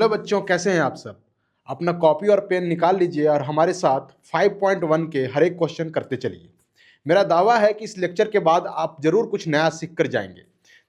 Hello बच्चों, कैसे हैं आप सब। अपना कॉपी और पेन निकाल लीजिए और हमारे साथ 5.1 के हर एक क्वेश्चन करते चलिए। मेरा दावा है कि इस लेक्चर के बाद आप जरूर कुछ नया सीख कर जाएंगे।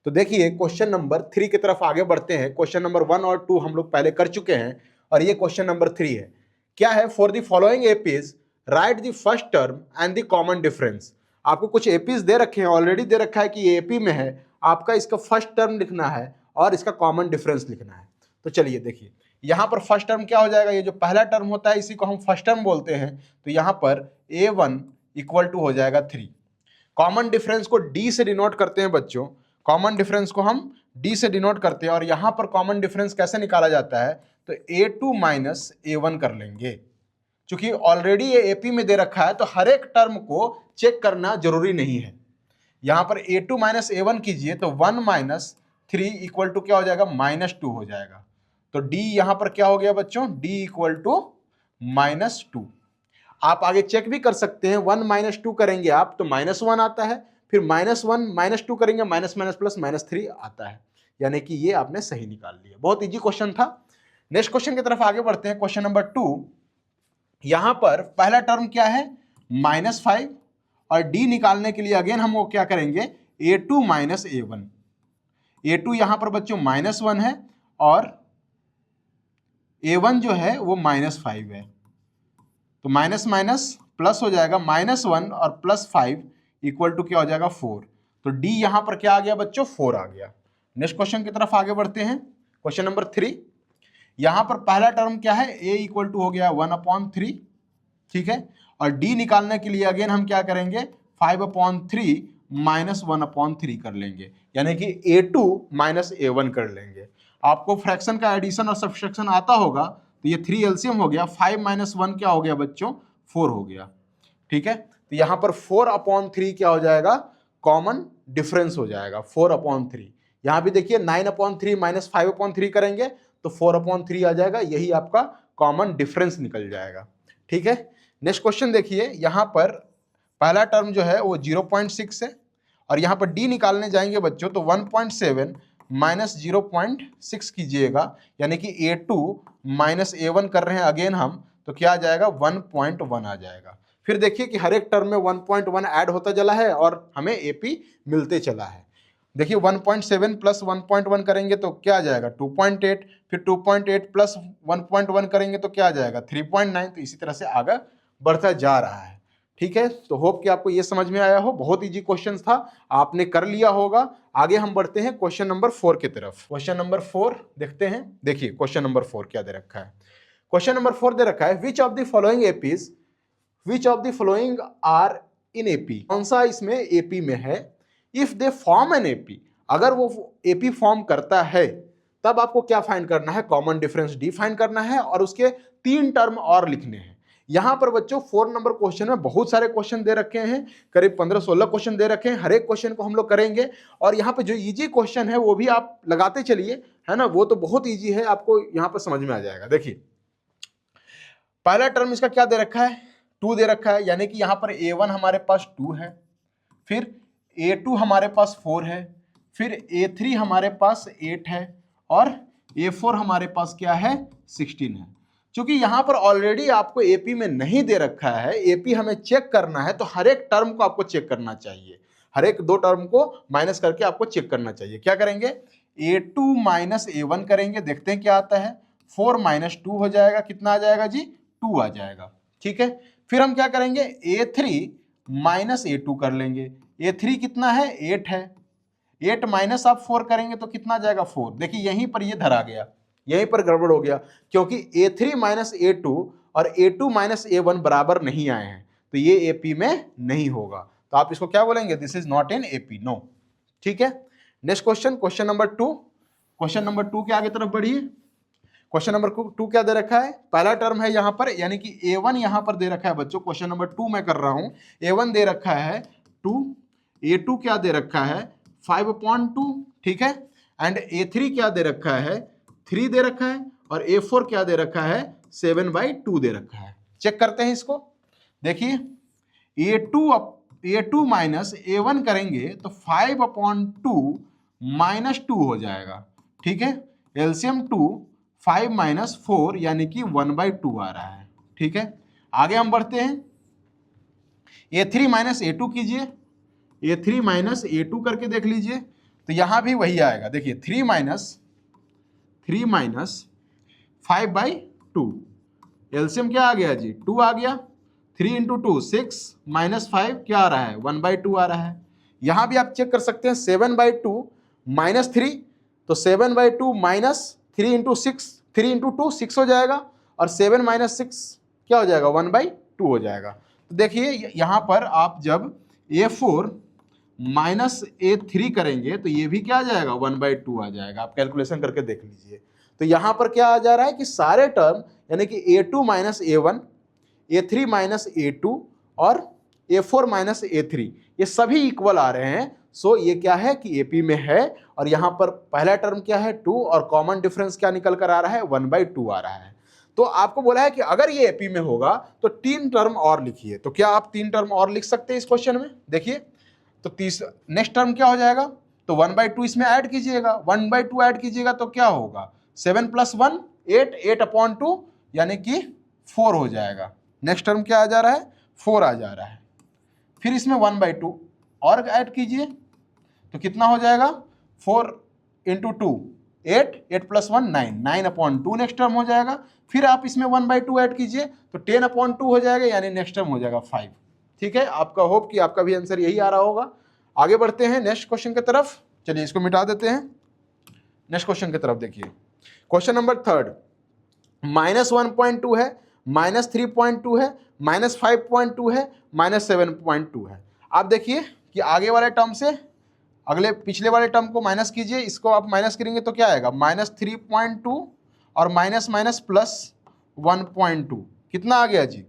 तो देखिए, क्वेश्चन नंबर 3 की तरफ आगे बढ़ते हैं। क्वेश्चन नंबर 1 और 2 हम लोग पहले कर चुके हैं और ये क्वेश्चन नंबर 3 है। क्या है? For the following APs right the first term and the common difference. आपको कुछ एपीज दे रखे हैं, ऑलरेडी दे रखा है कि ये एपी में है। आपका इसका फर्स्ट टर्म लिखना है और इसका कॉमन डिफरेंस लिखना है। तो चलिए देखिए, यहां पर फर्स्ट टर्म क्या हो जाएगा, ये जो पहला टर्म होता है इसी को हम फर्स्ट टर्म बोलते हैं। तो यहां पर a1 इक्वल टू हो जाएगा 3। कॉमन डिफरेंस को d से डिनोट करते हैं बच्चों। कॉमन डिफरेंस को हम d से डिनोट करते हैं और यहां पर कॉमन डिफरेंस कैसे निकाला जाता है, तो a2 माइनस a1 कर लेंगे। क्योंकि ऑलरेडी ये एपी में दे रखा है तो हर एक टर्म को चेक करना जरूरी नहीं है। यहां पर a2 माइनस a1 कीजिए तो 1 माइनस 3 इक्वल टू क्या हो जाएगा, -2 हो जाएगा। तो d यहां पर क्या हो गया बच्चों, d इक्वल टू -2। आप आगे चेक भी कर सकते हैं, 1 - 2 करेंगे आप तो -1 आता है, फिर -1 - 2 करेंगे माइनस माइनस प्लस -3 आता है। यानी कि ये आपने सही निकाल लिया। बहुत इजी क्वेश्चन था। नेक्स्ट क्वेश्चन की तरफ आगे बढ़ते हैं। क्वेश्चन नंबर 2, यहां पर पहला टर्म क्या है, -5 और d निकालने के लिए अगेन हम वो क्या करेंगे, a2 माइनस a1। a2 यहां पर बच्चों -1 है और a1 जो है वो -5 है। तो माइनस माइनस प्लस हो जाएगा, -1 और +5 इक्वल टू क्या हो जाएगा, 4। तो d यहां पर क्या आ गया बच्चों, 4 आ गया। नेक्स्ट क्वेश्चन की तरफ आगे बढ़ते हैं। क्वेश्चन नंबर 3, यहां पर पहला टर्म क्या है, a इक्वल टू हो गया 1/3, ठीक है। और d निकालने के लिए अगेन हम क्या करेंगे, 5/3 माइनस 1/3 कर लेंगे, यानी कि a2 माइनस a1 कर लेंगे। आपको फ्रैक्शन का एडिशन और सब्सट्रैक्शन आता होगा, तो ये 3 एलसीएम हो गया, 5 - 1 क्या हो गया बच्चों, 4 हो गया, ठीक है। तो यहां पर 4/3 क्या हो जाएगा, कॉमन डिफरेंस हो जाएगा 4/3। यहां भी देखिए 9/3 माइनस 5/3 करेंगे तो 4/3 आ जाएगा, यही आपका कॉमन डिफरेंस निकल जाएगा, ठीक है। नेक्स्ट क्वेश्चन देखिए, यहां पर पहला टर्म जो है वो 0.6 है और यहां पर d निकालने जाएंगे बच्चों तो 1.7 माइनस 0.6 कीजिएगा, यानी कि a2 माइनस a1 कर रहे हैं अगेन हम, तो क्या आ जाएगा, 1.1 आ जाएगा। फिर देखिए कि हर एक टर्म में 1.1 ऐड होता चला है और हमें AP मिलते चला है। देखिए 1.7 प्लस 1.1 करेंगे तो क्या आ जाएगा, 2.8, फिर 2.8 प्लस 1.1 करेंगे तो क्या आ जाएगा, 3.9। तो इसी तरह से आगे बढ़ता जा रहा है, ठीक है। तो होप कि आपको ये समझ में आया हो। बहुत इजी क्वेश्चन था, आपने कर लिया होगा। आगे हम बढ़ते हैं क्वेश्चन नंबर 4 की तरफ। क्वेश्चन नंबर 4 देखते हैं। देखिए क्वेश्चन नंबर 4 क्या दे रखा है। क्वेश्चन नंबर 4 दे रखा है, which of the following APs, which of the following are in AP. कौन सा इसमें एपी में है। If they form an AP, अगर वो एपी फॉर्म करता है तब आपको क्या फाइंड करना है, कॉमन डिफरेंस डी फाइंड करना है और उसके 3 टर्म और लिखने हैं। यहां पर बच्चों 4 नंबर क्वेश्चन में बहुत सारे क्वेश्चन दे रखे हैं, करीब 15-16 क्वेश्चन दे रखे हैं। हर एक क्वेश्चन को हम लोग करेंगे और यहाँ पे जो इजी क्वेश्चन है वो भी आप लगाते चलिए, है ना, वो तो बहुत इजी है, आपको यहाँ पर समझ में आ जाएगा। देखिए पहला टर्म इसका क्या दे रखा है, 2 दे रखा है, यानी कि यहाँ पर a1 हमारे पास 2 है, फिर a2 हमारे पास 4 है, फिर a3 हमारे पास 8 है और a4 हमारे पास क्या है, 16 है। क्योंकि यहां पर ऑलरेडी आपको एपी में नहीं दे रखा है, एपी हमें चेक करना है, तो हर एक टर्म को आपको चेक करना चाहिए। हर एक 2 टर्म को माइनस करके आपको चेक करना चाहिए। क्या करेंगे, a2 माइनस a1 करेंगे, देखते हैं क्या आता है। 4 - 2 हो जाएगा, कितना आ जाएगा जी, 2 आ जाएगा, ठीक है। फिर हम क्या करेंगे, a3 माइनस a2 कर लेंगे। a3 कितना है, 8 है, 8 माइनस आप 4 करेंगे तो कितना आ जाएगा, 4। देखिए यहीं पर ये धरा गया, यहीं पर गड़बड़ हो गया, क्योंकि a3 माइनस a2 और a2 माइनस a1 बराबर नहीं आए हैं, तो ये एपी में नहीं होगा। तो आप इसको क्या बोलेंगे, this is not in AP, no, ठीक है। Next question, question number 2। Question number 2 के आगे तरफ बढ़िए। क्वेश्चन नंबर 2 क्या दे रखा है, पहला टर्म है यहाँ पर, यानी कि a1 यहाँ पर दे रखा है बच्चों। क्वेश्चन नंबर 2 मैं कर रहा हूं, a1 दे रखा है 2, a2 क्या दे रखा है, 5/2, ठीक है। एंड a3 क्या दे रखा है, 3 दे रखा है और a4 क्या दे रखा है, 7/2 दे रखा है। चेक करते हैं इसको। देखिए a2 माइनस a1 करेंगे तो 5/2 -2 हो जाएगा, ठीक है। एलसीएम 2, 5 माइनस 4 यानी कि 1/2 आ रहा है। ठीक है, आगे हम बढ़ते हैं। a3 माइनस ए टू कीजिए, a3 माइनस a2 करके देख लीजिए, तो यहां भी वही आएगा। देखिए 3 माइनस 5/2, एलसीएम क्या आ गया जी, 2 आ गया। 3 इंटू 2 6 माइनस 5 क्या आ रहा है, 1/2 आ रहा है। यहां भी आप चेक कर सकते हैं, 7/2 माइनस 3, तो 7/2 माइनस 3 इंटू 6, 3 इंटू 2 6 हो जाएगा, और 7 माइनस 6 क्या हो जाएगा, 1/2 हो जाएगा। तो देखिए यहां पर आप जब a4 माइनस a3 करेंगे तो ये भी क्या आ जाएगा, 1/2 आ जाएगा। आप कैलकुलेशन करके देख लीजिए। तो यहां पर क्या आ जा रहा है कि सारे टर्म यानी कि a2 minus a1, a3 minus a2 और a4 माइनस a3 ये सभी इक्वल आ रहे हैं। सो ये क्या है कि एपी में है, और यहां पर पहला टर्म क्या है 2, और कॉमन डिफरेंस क्या निकल कर आ रहा है, 1/2 आ रहा है। तो आपको बोला है कि अगर ये एपी में होगा तो 3 टर्म और लिखिए। तो क्या आप 3 टर्म और लिख सकते हैं इस क्वेश्चन में? देखिए तो नेक्स्ट टर्म क्या हो जाएगा, तो 1/2 इसमें ऐड कीजिएगा, 1/2 ऐड कीजिएगा तो क्या होगा, 7 + 1 8, 8/2 यानी कि 4 हो जाएगा। नेक्स्ट टर्म क्या आ जा रहा है, 4 आ जा रहा है। फिर इसमें 1/2 और ऐड कीजिए तो कितना हो जाएगा, 4 इंटू 2 8, 8 + 1 9, 9/2 नेक्स्ट टर्म हो जाएगा। फिर आप इसमें 1/2 ऐड कीजिए तो 10/2 हो जाएगा, यानी नेक्स्ट टर्म हो जाएगा 5। ठीक है, आपका होप कि आपका भी आंसर यही आ रहा होगा। आगे बढ़ते हैं नेक्स्ट क्वेश्चन की तरफ। चलिए इसको मिटा देते हैं, नेक्स्ट क्वेश्चन की तरफ देखिए। क्वेश्चन नंबर 3 -1.2 है, -3.2 है, -5.2 है, -7.2 है। आप देखिए कि आगे वाले टर्म से अगले पिछले वाले टर्म को माइनस कीजिए, इसको आप माइनस करेंगे तो क्या आएगा, -3.2 और माइनस माइनस प्लस 1.2 कितना आ गया जी,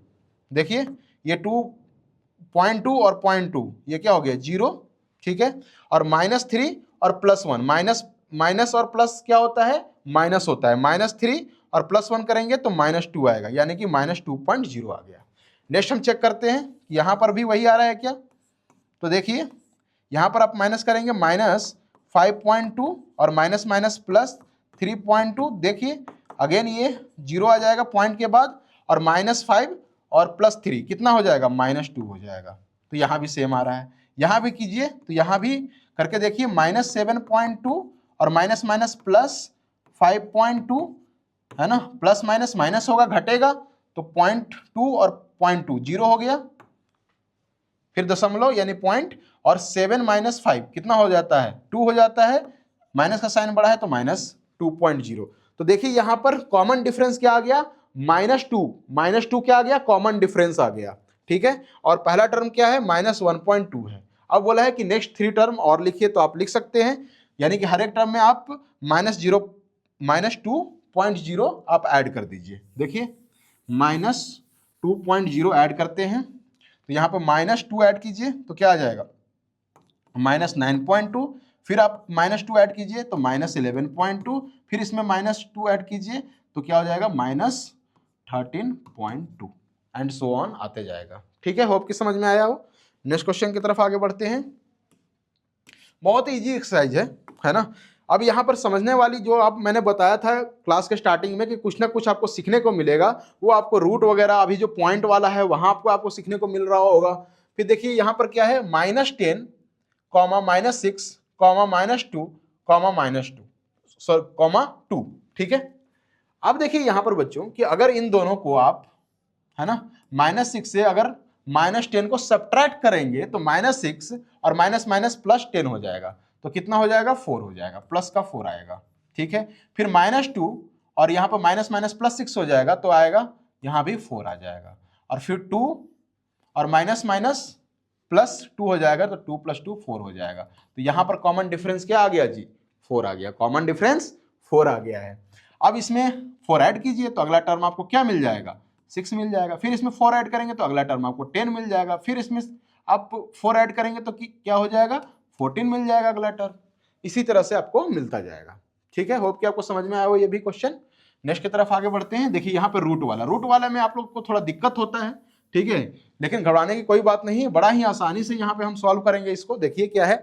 देखिए ये 2.2 और 0.2 ये क्या हो गया 0। ठीक है, और -3 और +1, माइनस और प्लस क्या होता है, माइनस होता है। -3 और +1 करेंगे तो -2 आएगा, यानी कि -2.0 आ गया। नेक्स्ट हम चेक करते हैं यहां पर भी वही आ रहा है क्या, तो देखिए यहां पर आप माइनस करेंगे -5.2 और माइनस माइनस प्लस 3.2, देखिए अगेन ये 0 आ जाएगा पॉइंट के बाद, और -5 और +3 कितना हो जाएगा, -2 हो जाएगा। तो यहाँ भी सेम आ रहा है, यहाँ भी कीजिए तो यहाँ भी करके देखिए -7.2 और माइनस माइनस प्लस 5.2 है ना, प्लस माइनस माइनस होगा घटेगा तो 0.2 और 0.2 0 हो गया, फिर दशमलव यानी पॉइंट, और 7 माइनस 5 कितना हो जाता है, 2 हो जाता है, माइनस का साइन बढ़ा है तो -2.0। तो देखिए यहां पर कॉमन डिफरेंस क्या आ गया, -2 क्या आ गया, कॉमन डिफरेंस आ गया। ठीक है, और पहला टर्म क्या है, -1.2 है। अब बोला है कि नेक्स्ट 3 टर्म और लिखिए, तो आप लिख सकते हैं, यानी कि हर एक टर्म में आप -2.0 आप ऐड कर दीजिए। देखिए -2.0 ऐड करते हैं तो यहाँ पर -2 ऐड कीजिए तो क्या आ जाएगा, -9.2, फिर आप -2 ऐड कीजिए तो -11.2, फिर इसमें -2 ऐड कीजिए तो क्या हो जाएगा, -13.2 एंड सो ऑन आते जाएगा। ठीक है, होप कि समझ में आया हो। नेक्स्ट क्वेश्चन की तरफ आगे बढ़ते हैं। बहुत ही इजी एक्सरसाइज है ना। अब यहाँ पर समझने वाली जो आप मैंने बताया था क्लास के स्टार्टिंग में कि कुछ ना कुछ आपको सीखने को मिलेगा, वो आपको रूट वगैरह अभी जो पॉइंट वाला है वहां आपको सीखने को मिल रहा होगा। फिर देखिए यहाँ पर क्या है, -10, -6, -2, -2। ठीक है, अब देखिए यहाँ पर बच्चों कि अगर इन दोनों को आप है ना -6 से अगर -10 को सब्ट्रैक्ट करेंगे तो -6 और माइनस माइनस +10 हो जाएगा, तो कितना हो जाएगा, 4 हो जाएगा, प्लस का 4 आएगा। ठीक है, फिर -2 और यहाँ पर माइनस माइनस +6 हो जाएगा तो आएगा यहाँ भी 4 आ जाएगा, और फिर 2 और माइनस माइनस +2 हो जाएगा तो 2 + 2 4 हो जाएगा। तो यहाँ पर कॉमन डिफरेंस क्या आ गया जी, 4 आ गया, कॉमन डिफरेंस 4 आ गया है। अब इसमें 4 ऐड कीजिए तो अगला टर्म आपको क्या मिल जाएगा, 6 मिल जाएगा। फिर इसमें 4 ऐड करेंगे तो अगला टर्म आपको 10 मिल जाएगा। फिर इसमें आप 4 ऐड करेंगे तो क्या हो जाएगा, 14 मिल जाएगा अगला टर्म। इसी तरह से आपको मिलता जाएगा। ठीक है, होप कि आपको समझ में आया हो ये भी क्वेश्चन। नेक्स्ट की तरफ आगे बढ़ते हैं। देखिए यहाँ पे रूट वाला में आप लोग को थोड़ा दिक्कत होता है, ठीक है, लेकिन घबराने की कोई बात नहीं है, बड़ा ही आसानी से यहाँ पे हम सॉल्व करेंगे इसको। देखिए क्या है,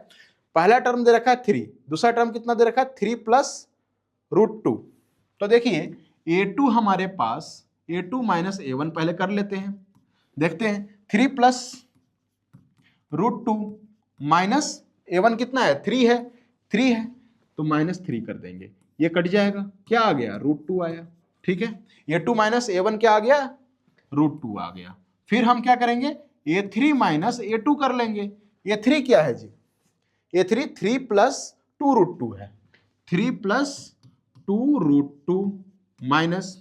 पहला टर्म दे रखा है 3, दूसरा टर्म कितना दे रखा है 3 + √2, तो देखिए a2 हमारे पास a2 माइनस a1 पहले कर लेते हैं, देखते हैं 3 प्लस √2 माइनस a1 कितना है 3 है तो -3 कर देंगे, ये कट जाएगा, क्या आ गया √2 आया। ठीक है, a2 माइनस a1 क्या आ गया √2 आ गया। फिर हम क्या करेंगे a3 माइनस a2 कर लेंगे। a3 क्या है जी, a3 3 प्लस 2 √2 है, 3 प्लस 2 √2 माइनस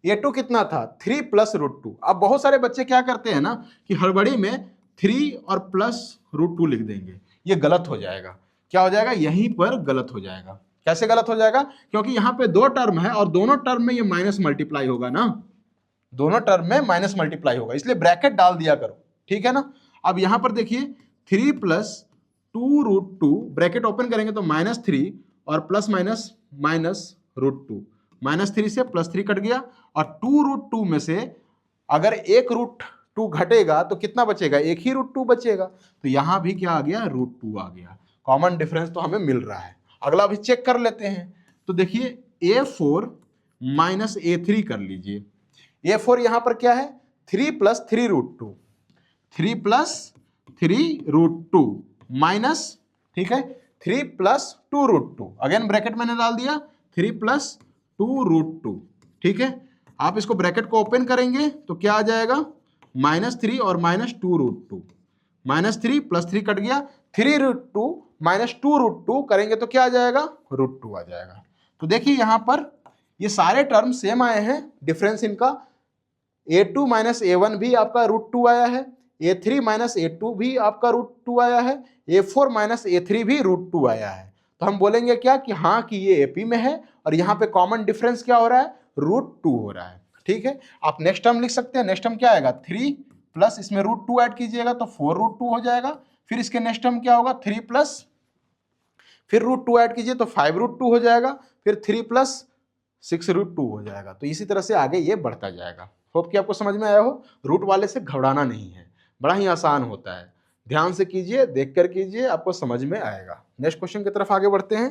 a2 कितना था 3 प्लस √2। अब बहुत सारे बच्चे क्या करते हैं ना कि हड़बड़ी में 3 और प्लस √2 लिख देंगे, ये गलत हो जाएगा। क्या हो जाएगा, यहीं पर गलत हो जाएगा। कैसे गलत हो जाएगा, क्योंकि यहाँ पे 2 टर्म है और दोनों टर्म में ये माइनस मल्टीप्लाई होगा ना, दोनों टर्म में माइनस मल्टीप्लाई होगा, इसलिए ब्रैकेट डाल दिया करो। ठीक है ना। अब यहां पर देखिए 3 प्लस 2 √2 ब्रैकेट ओपन करेंगे तो -3 और प्लस माइनस माइनस √2, -3 से +3 कट गया और 2 √2 में से अगर एक √2 घटेगा तो कितना बचेगा, एक ही √2 बचेगा। तो यहां भी क्या आ गया √2 आ गया। कॉमन डिफरेंस तो हमें मिल रहा है। अगला भी चेक कर लेते हैं, तो देखिए a4 माइनस a3 कर लीजिए। a4 यहां पर क्या है 3 प्लस 3 √2, 3 प्लस 3 √2 माइनस, ठीक है 3 प्लस 2 √2, अगेन ब्रैकेट मैंने डाल दिया 3 प्लस 2 √2। ठीक है, आप इसको ब्रैकेट को ओपन करेंगे तो क्या आ जाएगा -3 और -2 √2, -3 +3 कट गया, 3 √2 -2 √2 करेंगे तो क्या आ जाएगा √2 आ जाएगा। तो देखिए यहां पर ये सारे टर्म सेम आए हैं, डिफरेंस इनका a2 माइनस a1 भी आपका √2 आया है, a3 माइनस a2 भी आपका √2 आया है, a4 माइनस a3 भी √2 आया है। तो हम बोलेंगे क्या कि हाँ कि ये AP में है और यहाँ पे कॉमन डिफरेंस क्या हो रहा है √2 हो रहा है। ठीक है, आप नेक्स्ट टर्म लिख सकते हैं, नेक्स्ट टर्म क्या आएगा 3 प्लस इसमें √2 ऐड कीजिएगा तो 4 √2 हो जाएगा। फिर इसके नेक्स्ट टर्म क्या होगा 3 प्लस फिर √2 ऐड कीजिए तो 5 √2 हो जाएगा, फिर 3 प्लस 6 √2 हो जाएगा। तो इसी तरह से आगे ये बढ़ता जाएगा। होप कि आपको समझ में आया हो। रूट वाले से घबराना नहीं है, बड़ा ही आसान होता है, ध्यान से कीजिए, देख कर कीजिए, आपको समझ में आएगा। नेक्स्ट क्वेश्चन की तरफ आगे बढ़ते हैं।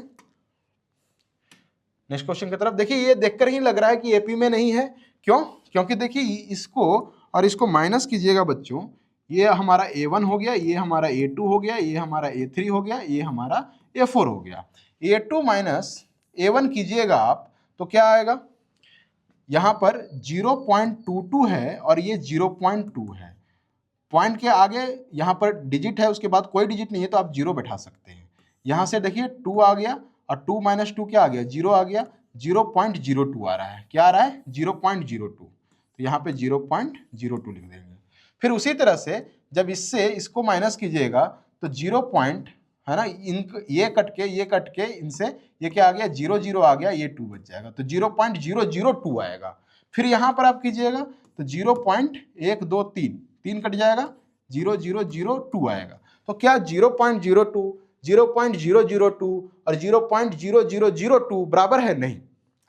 नेक्स्ट क्वेश्चन की तरफ देखिए, ये देखकर ही लग रहा है कि एपी में नहीं है, क्यों, क्योंकि देखिए इसको और इसको माइनस कीजिएगा बच्चों, ये हमारा a1 हो गया, ये हमारा a2 हो गया, ये हमारा a3 हो गया, ये हमारा a4 हो गया। a2 माइनस a1 कीजिएगा आप तो क्या आएगा, यहां पर 0.22 है और ये 0.2 है, पॉइंट के आगे यहाँ पर डिजिट है, उसके बाद कोई डिजिट नहीं है तो आप 0 बैठा सकते हैं। यहाँ से देखिए 2 आ गया और 2 माइनस 2 क्या आ गया 0 आ गया, 0.02 आ रहा है, क्या आ रहा है 0.02, तो यहाँ पे 0.02 लिख देंगे। फिर उसी तरह से जब इससे इसको माइनस कीजिएगा तो 0 पॉइंट है ना, ये कट के इनसे ये क्या आ गया 0 0 आ गया, ये 2 बच जाएगा तो 0.002 आएगा। फिर यहाँ पर आप कीजिएगा तो 0.123 3 कट जाएगा 0.002 आएगा। तो क्या 0.02 0.002 और 0.0002 बराबर है, नहीं।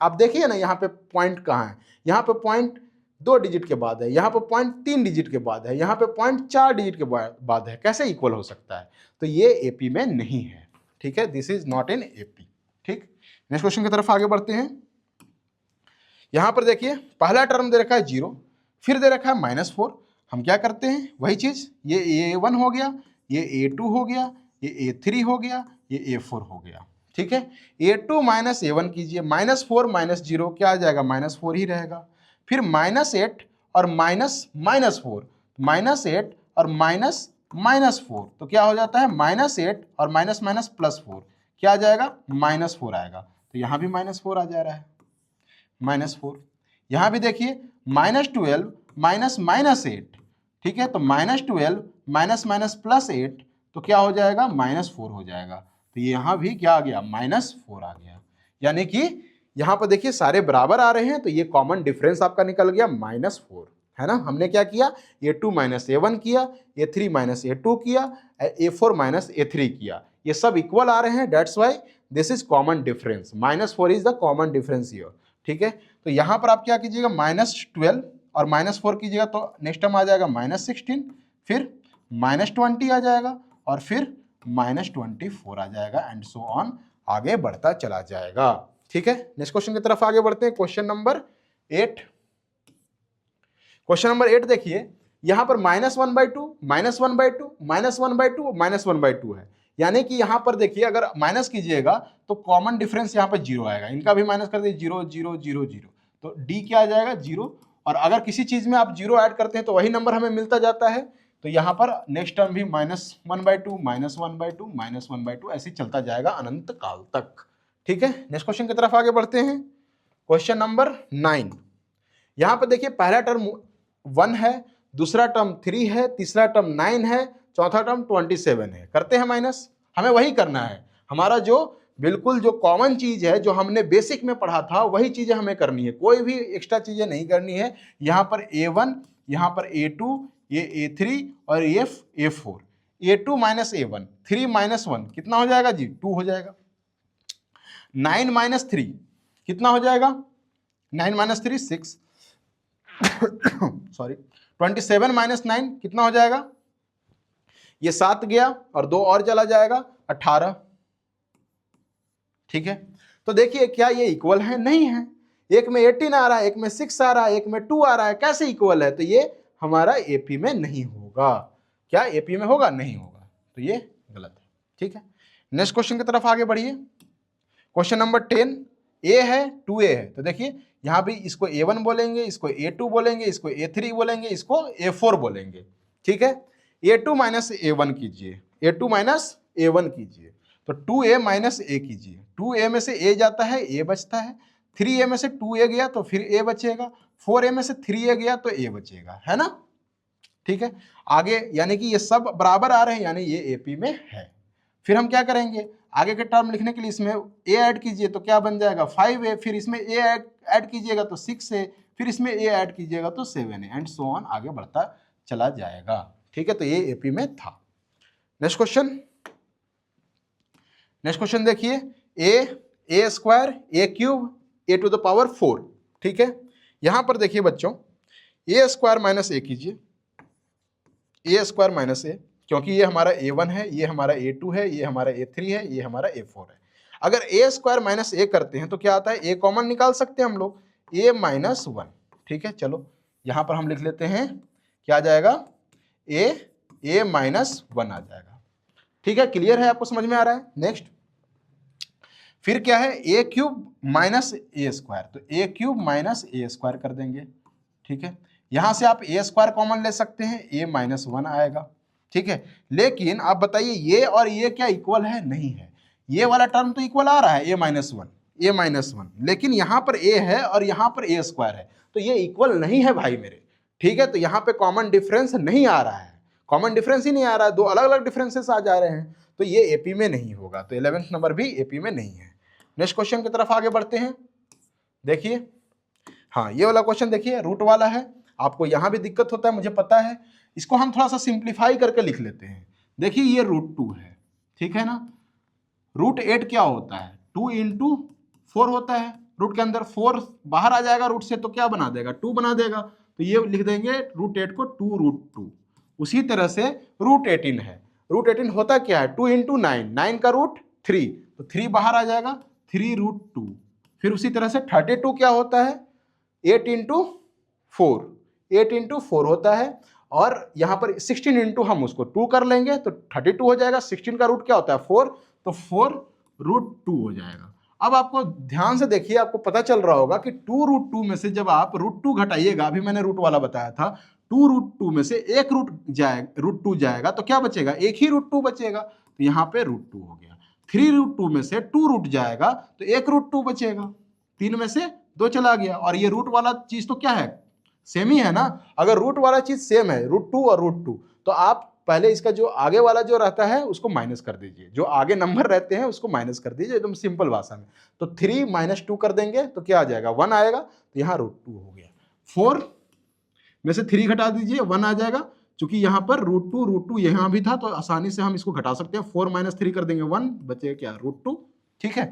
आप देखिए ना यहाँ पे पॉइंट कहाँ है, यहाँ पे पॉइंट 2 डिजिट के बाद है, यहाँ पे पॉइंट 3 डिजिट के बाद है, यहाँ पे पॉइंट 4 डिजिट के बाद है, कैसे इक्वल हो सकता है। तो ये एपी में नहीं है। ठीक है, this is not in AP. ठीक, नेक्स्ट क्वेश्चन की तरफ आगे बढ़ते हैं। यहां पर देखिए पहला टर्म दे रखा है 0, फिर दे रखा है -4। हम क्या करते हैं वही चीज, ये a1 हो गया, ये a2 हो गया, ये a3 हो गया, ये a4 हो गया। ठीक है, a2 माइनस a1 कीजिए, -4 -0 क्या आ जाएगा -4 ही रहेगा। फिर -8 और -4, -8 और -4 तो क्या हो जाता है -8 और +4 क्या आ जाएगा -4 आएगा। तो यहां भी -4 आ जा रहा है, -4। यहां भी देखिए -12 -8, ठीक है, तो -12 -8 तो क्या हो जाएगा -4 हो जाएगा। तो यहां भी क्या आ गया -4 आ गया, यानी कि यहां पर देखिए सारे बराबर आ रहे हैं, तो ये कॉमन डिफरेंस आपका निकल गया -4, है ना। हमने क्या किया a2 माइनस a1 किया, a3 माइनस a2 किया, a4 माइनस a3 किया, ये सब इक्वल आ रहे हैं, that's why this is common difference, -4 is the common difference here. ठीक है, तो यहां पर आप क्या कीजिएगा -12 और -4 कीजिएगा तो नेक्स्ट टर्म आ जाएगा -16, फिर -20 आ जाएगा और फिर -24 आ जाएगा एंड सो ऑन, आगे बढ़ता चला जाएगा। ठीक है, नेक्स्ट क्वेश्चन की तरफ आगे बढ़ते हैं। Question number 8। क्वेश्चन नंबर 8 देखिए, यहां पर -1/2, -1/2, -1/2, -1/2 है, यानी कि यहां पर देखिए अगर माइनस कीजिएगा तो कॉमन डिफरेंस यहां पर 0 आएगा। इनका भी माइनस कर दीजिए, 0 0 0 0, तो डी क्या आ जाएगा 0। और अगर किसी चीज में आप 0 ऐड करते हैं तो वही नंबर हमें मिलता जाता है। तो यहाँ पर नेक्स्ट टर्म भी -1/2, -1/2, -1/2 ऐसे चलता जाएगा अनंत काल तक। ठीक है, नेक्स्ट क्वेश्चन की तरफ आगे बढ़ते हैं। Question number 9। यहां पर देखिए पहला टर्म 1 है, दूसरा टर्म 3 है, तीसरा टर्म 9 है, चौथा टर्म 27 है। करते हैं माइनस, हमें वही करना है। हमारा जो बिल्कुल जो कॉमन चीज है, जो हमने बेसिक में पढ़ा था, वही चीजें हमें करनी है, कोई भी एक्स्ट्रा चीजें नहीं करनी है। यहां पर A1, यहां पर A2, ये A3 और ये A4। A2 minus A1, 3 minus 1 कितना हो जाएगा जी 2 हो जाएगा। 9 माइनस 3 कितना हो जाएगा, 9 माइनस 3 6 सॉरी 27 माइनस 9 कितना हो जाएगा, ये 7 गया और 2 और चला जाएगा 18। ठीक है, तो देखिए क्या ये इक्वल है, नहीं है। एक में 18 आ रहा है, एक में 6 आ रहा है, एक में 2 आ रहा है, कैसे इक्वल है। तो ये हमारा एपी में नहीं होगा। क्या एपी में होगा, नहीं होगा, तो ये गलत है। ठीक है, नेक्स्ट क्वेश्चन की तरफ आगे बढ़िए। Question number 10। ए है 2A है, तो देखिए यहां भी इसको A1 बोलेंगे, इसको A2 बोलेंगे, इसको A3 बोलेंगे, इसको A4 बोलेंगे। ठीक है, A2 माइनस A1 कीजिए, A2 माइनस A1 कीजिए, तो 2A माइनस A कीजिए। 2A में से A जाता है, A बचता है। 3A में से 2A गया तो फिर A बचेगा। 4A में से 3A गया तो A बचेगा, है ना। ठीक है, आगे यानी कि ये सब बराबर आ रहे हैं, यानी ये AP में है। फिर हम क्या करेंगे, आगे के टर्म लिखने के लिए इसमें A ऐड कीजिए तो क्या बन जाएगा 5A, फिर इसमें A ऐड कीजिएगा तो 6A, फिर इसमें A ऐड कीजिएगा तो 7A, एंड सो ऑन, आगे बढ़ता चला जाएगा। ठीक है, तो ये AP में था। नेक्स्ट क्वेश्चन देखिए, A square A cube A to the power 4। ठीक है, यहां पर देखिए बच्चों A स्क्वायर माइनस A कीजिए, A स्क्वायर माइनस A, क्योंकि ये हमारा A1 है, ये हमारा A2 है, ये हमारा A3 है, ये हमारा A4 है। अगर A स्क्वायर माइनस A करते हैं तो क्या आता है, A कॉमन निकाल सकते हैं हम लोग, A माइनस 1। ठीक है, चलो यहां पर हम लिख लेते हैं, क्या आ जाएगा A माइनस 1 आ जाएगा। ठीक है, क्लियर है, आपको समझ में आ रहा है। नेक्स्ट फिर क्या है, A cube minus A square, तो A cube minus A square कर देंगे। ठीक है, यहां से आप A स्क्वायर कॉमन ले सकते हैं, A माइनस 1 आएगा। ठीक है, लेकिन आप बताइए ये और ये क्या इक्वल है, नहीं है। ये वाला टर्म तो इक्वल आ रहा है A माइनस 1, लेकिन यहां पर A है और यहां पर A स्क्वायर है, तो ये इक्वल नहीं है भाई मेरे। ठीक है, तो यहां पे कॉमन डिफरेंस नहीं आ रहा है, कॉमन डिफरेंस ही नहीं आ रहा है, दो अलग अलग डिफरेंसेस आ जा रहे हैं, तो ये एपी में नहीं होगा। तो 11th नंबर भी एपी में नहीं है। नेक्स्ट क्वेश्चन की तरफ आगे बढ़ते हैं। देखिए, हाँ ये वाला क्वेश्चन देखिए, रूट वाला है, आपको यहां भी दिक्कत होता है मुझे पता है, इसको हम थोड़ा सा सिंप्लीफाई करके लिख लेते हैं। देखिए ये √2 है, ठीक है ना। √8 क्या होता है, 2 × 4 होता है। रूट के अंदर 4 बाहर आ जाएगा रूट से, तो क्या बना देगा, 2 बना देगा, तो ये लिख देंगे √8 को 2√2। उसी तरह से √18 है, √18 होता क्या है, 2 × 9, 9 का रूट 3, तो 3 बाहर आ जाएगा, 3√2। फिर उसी तरह से 32 क्या होता है, 8 × 4, 8 × 4 होता है, और यहाँ पर 16 × हम उसको 2 कर लेंगे तो 32 हो जाएगा। 16 का रूट क्या होता है 4, तो 4√2 हो जाएगा। अब आपको ध्यान से देखिए, आपको पता चल रहा होगा कि 2√2 में से जब आप √2 घटाइएगा, अभी मैंने रूट वाला बताया था, 2√2 में से एक √2 जाएगा तो क्या बचेगा, एक ही √2 बचेगा, तो यहाँ पे √2 हो गया। 3√2 में से 2 रूट जाएगा तो एक √2 बचेगा, 3 में से 2 चला गया। और ये रूट वाला चीज तो क्या है, सेम ही है ना। अगर रूट वाला चीज सेम है, √2 और √2, तो आप पहले इसका जो आगे वाला जो रहता है उसको माइनस कर दीजिए, जो आगे नंबर रहते हैं उसको माइनस कर दीजिए, एकदम सिंपल भाषा में। तो 3 - 2 कर देंगे तो क्या आ जाएगा, 1 आएगा, तो यहाँ √2 हो गया। 4 में से 3 घटा दीजिए, 1 आ जाएगा। चूंकि यहाँ पर √2 यहाँ भी था तो आसानी से हम इसको घटा सकते हैं, 4 - 3 कर देंगे 1, बचेगा क्या, √2। ठीक है,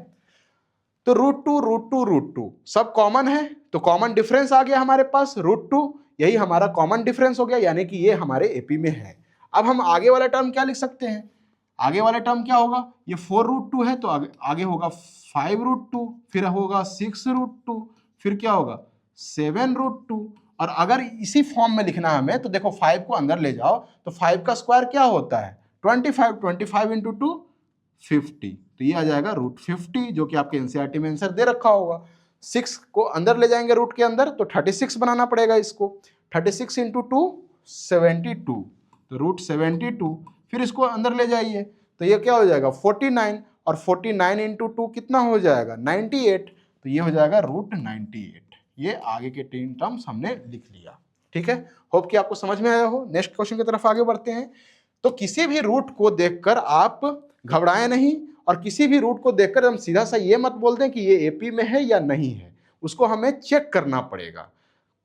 तो √2 सब कॉमन है, तो कॉमन डिफरेंस आ गया हमारे पास √2, यही हमारा कॉमन डिफरेंस हो गया, यानी कि ये हमारे एपी में है। अब हम आगे वाला टर्म क्या लिख सकते हैं, आगे वाले टर्म क्या होगा, ये 4√2 है तो आगे होगा 5√2, फिर होगा 6√2, फिर क्या होगा 7√2। और अगर इसी फॉर्म में लिखना है हमें तो देखो 5 को अंदर ले जाओ तो 5 का स्क्वायर क्या होता है 25 इंटू 2 50, तो ये आ जाएगा √50 जो कि आपके एनसीईआरटी में आंसर दे रखा होगा। 6 को अंदर ले जाएंगे रूट के अंदर तो 36 बनाना पड़ेगा इसको, 36 इंटू 2 72, तो √72, फिर इसको अंदर ले जाइए तो ये क्या हो जाएगा 49, और 49 इंटू 2 कितना हो जाएगा 98, तो ये हो जाएगा √98। ये आगे के 3 टर्म्स हमने लिख लिया। ठीक है, होप कि आपको समझ में आया हो। नेक्स्ट क्वेश्चन की तरफ आगे बढ़ते हैं। तो किसी भी रूट को देखकर आप घबराएं नहीं, और किसी भी रूट को देखकर हम सीधा सा ये मत बोल दें कि ये एपी में है या नहीं है, उसको हमें चेक करना पड़ेगा।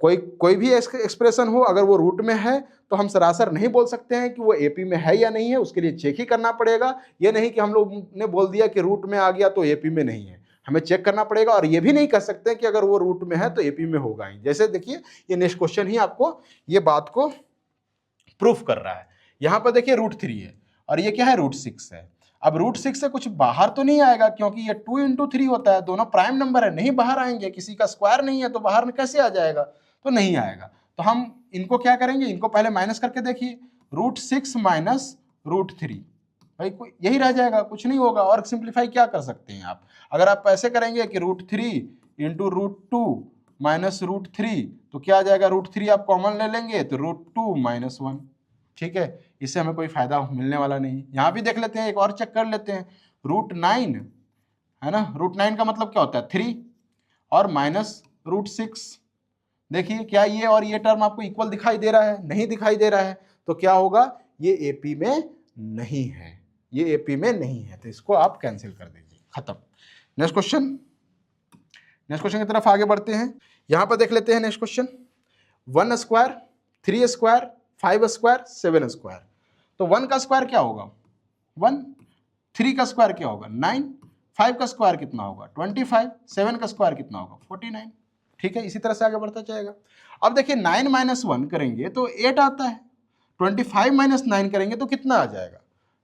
कोई भी एक्सप्रेशन हो अगर वो रूट में है तो हम सरासर नहीं बोल सकते हैं कि वो एपी में है या नहीं है, उसके लिए चेक ही करना पड़ेगा। ये नहीं कि हम लोग ने बोल दिया कि रूट में आ गया तो एपी में नहीं है, हमें चेक करना पड़ेगा। और ये भी नहीं कर सकते कि अगर वो रूट में है तो एपी में होगा ही। जैसे देखिए ये नेक्स्ट क्वेश्चन ही आपको ये बात को प्रूफ कर रहा है। यहां पर देखिए √3 है और ये क्या है √6 है। अब √6 से कुछ बाहर तो नहीं आएगा क्योंकि ये 2 इंटू 3 होता है, दोनों प्राइम नंबर है, नहीं बाहर आएंगे, किसी का स्क्वायर नहीं है तो बाहर में कैसे आ जाएगा, तो नहीं आएगा। तो हम इनको क्या करेंगे, इनको पहले माइनस करके देखिए, √6 माइनस √3, भाई यही रह जाएगा, कुछ नहीं होगा। और सिंप्लीफाई क्या कर सकते हैं आप, अगर आप ऐसे करेंगे कि √3 इंटू √2 माइनस √3 तो क्या आ जाएगा, √3 आप कॉमन ले लेंगे तो √2 माइनस 1। ठीक है, इससे हमें कोई फायदा मिलने वाला नहीं। यहाँ भी देख लेते हैं, एक और चेक कर लेते हैं, √9 है ना, √9 का मतलब क्या होता है 3 और माइनस √6। देखिए क्या ये और ये टर्म आपको इक्वल दिखाई दे रहा है, नहीं दिखाई दे रहा है, तो क्या होगा ये एपी में नहीं है, ये एपी में नहीं है, तो इसको आप कैंसिल कर दीजिए, खत्म। नेक्स्ट क्वेश्चन की तरफ आगे बढ़ते हैं। यहां पर देख लेते हैं next question, 1 square 3 square 5 square 7 square. तो 1 का स्क्वायर क्या होगा 1, 3 का स्क्वायर क्या होगा 9, 5 का स्क्वायर कितना होगा 25, 7 का स्क्वायर कितना होगा 49। ठीक है, इसी तरह से आगे बढ़ता जाएगा। अब देखिए 9 माइनस 1 करेंगे तो 8 आता है, 25 माइनस 9 करेंगे तो कितना आ जाएगा,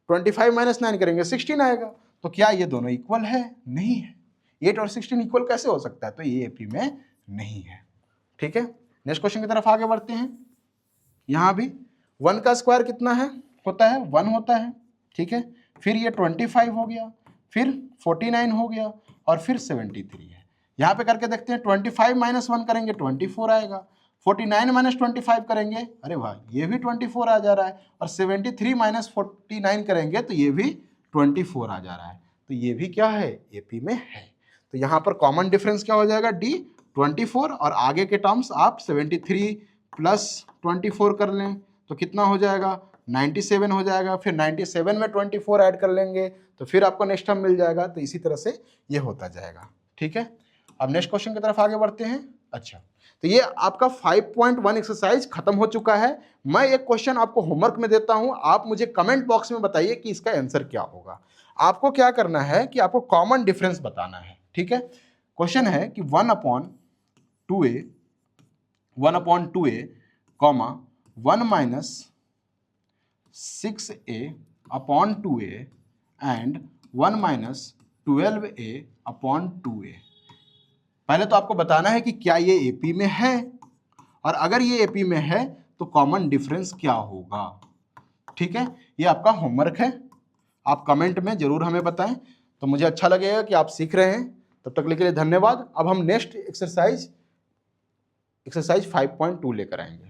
25 माइनस 9 करेंगे 16 आएगा। तो क्या ये दोनों इक्वल है, नहीं है। 8 और 16 इक्वल कैसे हो सकता है, तो ये एपी में नहीं है। ठीक है, नेक्स्ट क्वेश्चन की तरफ आगे बढ़ते हैं। यहां भी 1 का स्क्वायर कितना है होता है 1 होता है। ठीक है, फिर ये 25 हो गया, फिर 49 हो गया और फिर 73 है। यहाँ पे करके देखते हैं, 25 माइनस 1 करेंगे 24 आएगा, 49 माइनस 25 करेंगे, अरे वाह ये भी 24 आ जा रहा है, और 73 माइनस 49 करेंगे तो ये भी 24 आ जा रहा है, तो ये भी क्या है एपी में है। तो यहाँ पर कॉमन डिफरेंस क्या हो जाएगा डी 24, और आगे के टर्म्स आप 73 प्लस 24 कर लें तो कितना हो जाएगा 97 हो जाएगा, फिर 97 में 24 ऐड कर लेंगे तो फिर आपको नेक्स्ट टर्म मिल जाएगा। तो इसी तरह से ये होता जाएगा। ठीक है, अब नेक्स्ट क्वेश्चन की तरफ आगे बढ़ते हैं। अच्छा, तो ये आपका 5.1 एक्सरसाइज खत्म हो चुका है। मैं एक क्वेश्चन आपको होमवर्क में देता हूं, आप मुझे कमेंट बॉक्स में बताइए कि इसका आंसर क्या होगा। आपको क्या करना है कि आपको कॉमन डिफरेंस बताना है। ठीक है, क्वेश्चन है कि 1/2a comma 1 minus 6a/2a and 1 minus 12a/2a। पहले तो आपको बताना है कि क्या ये एपी में है, और अगर ये एपी में है तो कॉमन डिफरेंस क्या होगा। ठीक है, ये आपका होमवर्क है, आप कमेंट में जरूर हमें बताएं, तो मुझे अच्छा लगेगा कि आप सीख रहे हैं। तब तक के लिए धन्यवाद। अब हम नेक्स्ट एक्सरसाइज 5.2 लेकर आएंगे।